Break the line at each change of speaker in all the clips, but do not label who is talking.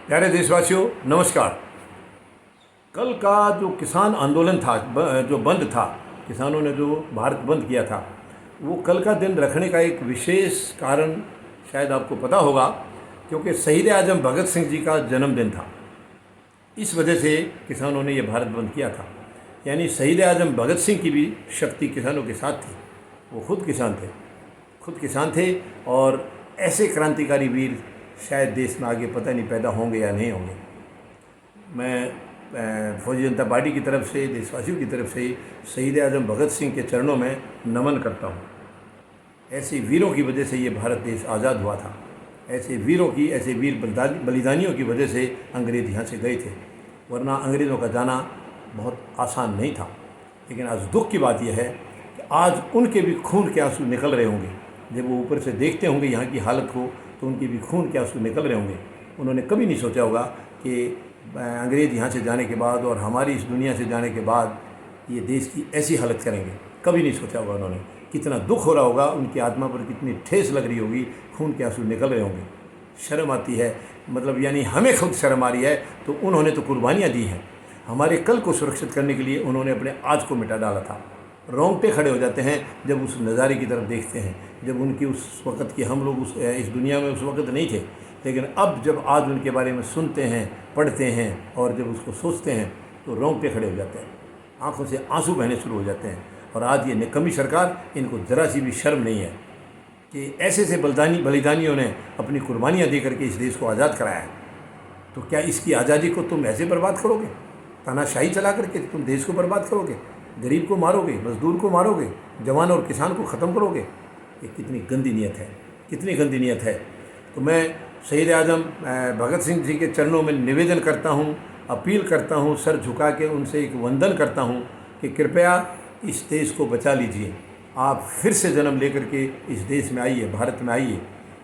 प्यारे देशवासियों, नमस्कार। कल का जो किसान आंदोलन था, जो बंद था, किसानों ने जो भारत बंद किया था, वो कल का दिन रखने का एक विशेष कारण शायद आपको पता होगा, क्योंकि शहीद आजम भगत सिंह जी का जन्मदिन था। इस वजह से किसानों ने ये भारत बंद किया था। यानी शहीद आजम भगत सिंह की भी शक्ति किसानों के साथ थी। वो खुद किसान थे और ऐसे क्रांतिकारी वीर शायद देश में आगे पता नहीं पैदा होंगे या नहीं होंगे। मैं फौजी जनता पार्टी की तरफ से, देशवासियों की तरफ से शहीद आजम भगत सिंह के चरणों में नमन करता हूँ। ऐसे वीरों की वजह से ये भारत देश आज़ाद हुआ था। ऐसे वीर बलिदानियों की वजह से अंग्रेज़ यहाँ से गए थे, वरना अंग्रेज़ों का जाना बहुत आसान नहीं था। लेकिन आज दुख की बात यह है कि आज उनके भी खून के आंसू निकल रहे होंगे। जब वो ऊपर से देखते होंगे यहाँ की हालत को, तो उनके भी खून के आंसू निकल रहे होंगे। उन्होंने कभी नहीं सोचा होगा कि अंग्रेज़ यहाँ से जाने के बाद और हमारी इस दुनिया से जाने के बाद ये देश की ऐसी हालत करेंगे। कभी नहीं सोचा होगा उन्होंने। कितना दुख हो रहा होगा, उनकी आत्मा पर कितनी ठेस लग रही होगी, खून के आंसू निकल रहे होंगे। शर्म आती है, मतलब यानी हमें खुद शर्म आ रही है। तो उन्होंने तो कुर्बानियाँ दी हैं। हमारे कल को सुरक्षित करने के लिए उन्होंने अपने आज को मिटा डाला था। रोंगटे खड़े हो जाते हैं जब उस नज़ारे की तरफ देखते हैं, जब उनकी उस वक़्त की हम लोग इस दुनिया में उस वक़्त नहीं थे। लेकिन अब जब आज उनके बारे में सुनते हैं, पढ़ते हैं और जब उसको सोचते हैं तो रोंगटे खड़े हो जाते हैं, आंखों से आंसू बहने शुरू हो जाते हैं। और आज ये निकम्मी सरकार, इनको ज़रा सी भी शर्म नहीं है कि ऐसे बलिदानियों ने अपनी कुर्बानियाँ दे करके इस देश को आज़ाद कराया है। तो क्या इसकी आज़ादी को तुम ऐसे बर्बाद करोगे? तानाशाही चला करके तुम देश को बर्बाद करोगे? गरीब को मारोगे, मजदूर को मारोगे, जवान और किसान को ख़त्म करोगे? ये कितनी गंदी नीयत है, कितनी गंदी नीयत है। तो मैं शहीद आजम भगत सिंह जी के चरणों में निवेदन करता हूँ, अपील करता हूँ, सर झुका के उनसे एक वंदन करता हूँ कि कृपया इस देश को बचा लीजिए। आप फिर से जन्म लेकर के इस देश में आइए, भारत में आइए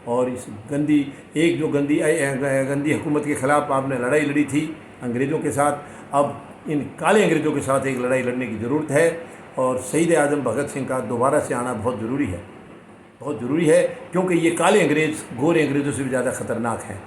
और इस गंदी हुकूमत के ख़िलाफ़ आपने लड़ाई लड़ी थी अंग्रेज़ों के साथ, अब इन काले अंग्रेज़ों के साथ एक लड़ाई लड़ने की ज़रूरत है। और शहीद आजम भगत सिंह का दोबारा से आना बहुत ज़रूरी है, बहुत ज़रूरी है, क्योंकि ये काले अंग्रेज़ गोरे अंग्रेज़ों से भी ज़्यादा ख़तरनाक हैं।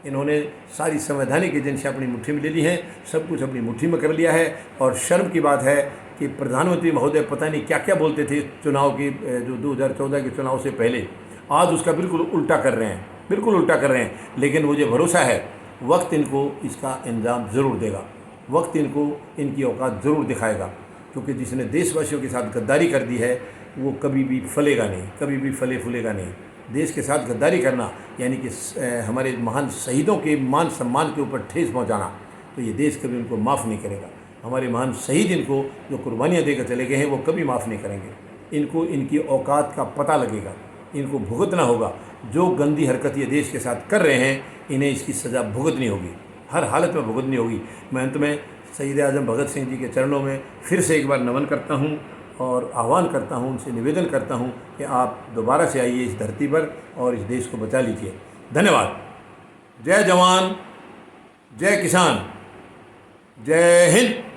इन्होंने सारी संवैधानिक एजेंसियाँ अपनी मुट्ठी में ले ली हैं, सब कुछ अपनी मुट्ठी में कर लिया है। और शर्म की बात है कि प्रधानमंत्री महोदय पता नहीं क्या क्या बोलते थे चुनाव की, जो 2014 के चुनाव से पहले, आज उसका बिल्कुल उल्टा कर रहे हैं, बिल्कुल उल्टा कर रहे हैं। लेकिन मुझे भरोसा है वक्त इनको इसका इंजाम ज़रूर देगा, वक्त इनको इनकी औकात ज़रूर दिखाएगा। क्योंकि जिसने देशवासियों के साथ गद्दारी कर दी है वो कभी भी फलेगा नहीं, कभी भी फूलेगा नहीं। देश के साथ गद्दारी करना यानी कि हमारे महान शहीदों के मान सम्मान के ऊपर ठेस पहुंचाना, तो ये देश कभी उनको माफ़ नहीं करेगा। हमारे महान शहीद इनको जो कुर्बानियाँ देकर चले गए हैं वो कभी माफ़ नहीं करेंगे। इनको इनकी औकात का पता लगेगा, इनको भुगतना होगा। जो गंदी हरकत ये देश के साथ कर रहे हैं, इन्हें इसकी सज़ा भुगतनी होगी, हर हालत में भुगतनी होगी। मैं अंत में शहीद आजम भगत सिंह जी के चरणों में फिर से एक बार नमन करता हूँ और आह्वान करता हूँ, उनसे निवेदन करता हूँ कि आप दोबारा से आइए इस धरती पर और इस देश को बचा लीजिए। धन्यवाद। जय जवान, जय किसान, जय हिंद।